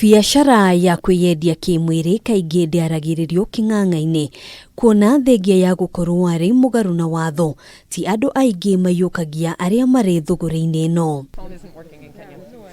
Biacara ya kwiyendia kimwiri kaingĩ ndĩaragĩrĩrio kĩng'ang'a-inĩ kuona thengia ya gũkorwo arĩ mũgarũ na watho ti andũ aingĩ maiyũkagia arĩa marĩ thũgũrĩ-inĩ ĩno.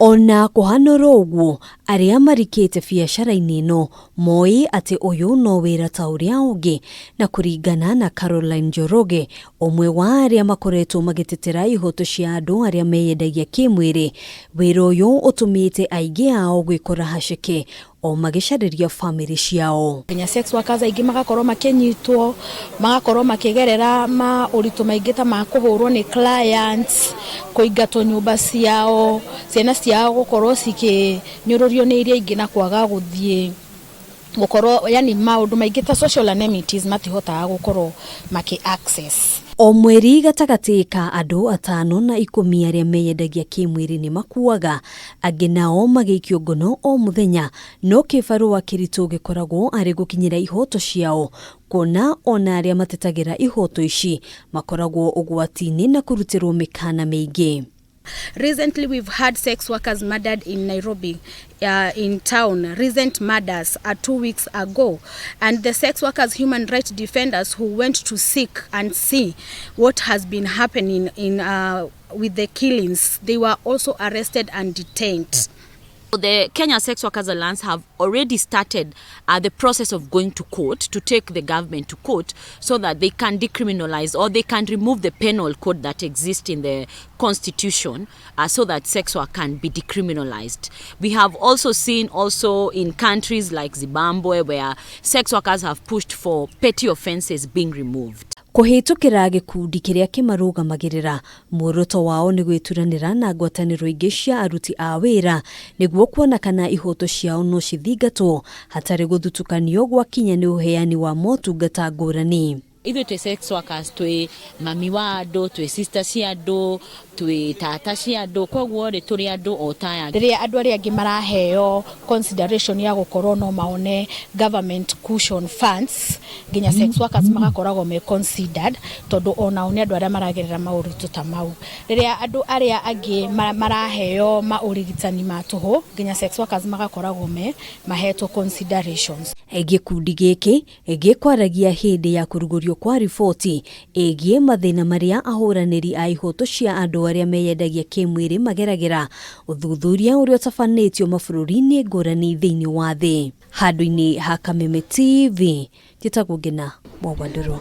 Ona kũhanũra ũguo arĩa marikĩte biacara-inĩ ĩno moĩ atĩ ũyũ no wĩra ta ũrĩa ũngĩ, na kũringana na Caroline Njoroge, ũmwe wa arĩa makoretwo magĩtetera ihoto cia andũ arĩa meyendagia kĩmwĩrĩ, wĩra ũyũ ũtũmĩte aingĩ ao gwĩkora haceke o magĩcarĩria famĩlĩ ciao. Nginya sex workers aingĩ magakorwo makĩnyitwo, magakorwo makĩgerera maũritũ maingĩ ta ma kũhũrwo nĩ clients, kũingatwo nyũmba ciao, ciana ciao gũkorwo cikĩnyũrũrio nĩ iria ingĩ na kwaga gũthiĩ, gũkorwo yani maũndũ maingĩ ta social amenities matihotaga gũkorwo maki-access. O mweri gatagatĩ ka andũ 5 na 10 arĩa meyendagia kĩmwĩrĩ nĩ makuaga, angĩ nao magĩikio ngono o mũthenya, no kĩbarũa kĩritũ gĩkoragwo arĩ gũkinyĩra ihoto ciao, kuona ona arĩa matetagĩra ihoto ici makoragwo ũgwati-inĩ na kũrutĩrwo mĩkana mĩingĩ. Recently, we've had sex workers murdered in Nairobi, in town. Recent murders 2 weeks ago. And the sex workers, human rights defenders who went to seek and see what has been happening with the killings, they were also arrested and detained. The Kenya Sex Workers Alliance have already started the process of going to court to take the government to court so that they can decriminalize or they can remove the penal code that exists in the constitution so that sex work can be decriminalized. We have also seen in countries like Zimbabwe where sex workers have pushed for petty offenses being removed. Kũhĩtũkĩra gĩkundi kĩrĩa kĩmarũgamagĩrĩra, muoroto wao nĩ gwĩturanĩra na ngwatanĩro ingĩ cia aruti a wĩra nĩguo kuona kana ihoto ciao no cithingatwo hatarĩ gũthutũkanio gwakinya nĩ ũheani wa motungata ngũrani. Ithuĩ twĩ sex workers twĩ mami wa andũ, twĩ sister cia andũ, twĩ tata cia andũ, koguo rĩ tũrĩ andũ o taya. Rĩrĩa andũ arĩa angĩ maraheo consideration ya gũkorwo no maone government cushion funds, nginya sex workers magakoragwo me considered tondũ onao nĩ andũ arĩa maragerera maũritũ ta mau. Rĩrĩa andũ arĩa angĩ maraheo maũrigitani ma tũhũ, nginya sex workers magakoragwo mahetwo considerations. Gĩkundi gĩkĩ gĩkwaragia hĩndĩ ya kũrugũrio kwa riboti ĩgiĩ mathĩna marĩa ahũranĩri a ihoto cia andũ arĩa meyendagia kĩmwĩrĩ mageragĩra, ũthuthuria ũrĩa ũtabanĩtio mabũrũri-inĩ ngũrani thĩinĩ wa thĩ. Handũ-inĩ ha Kameme TV, njĩtagwo Ngina Mwawandũrwo.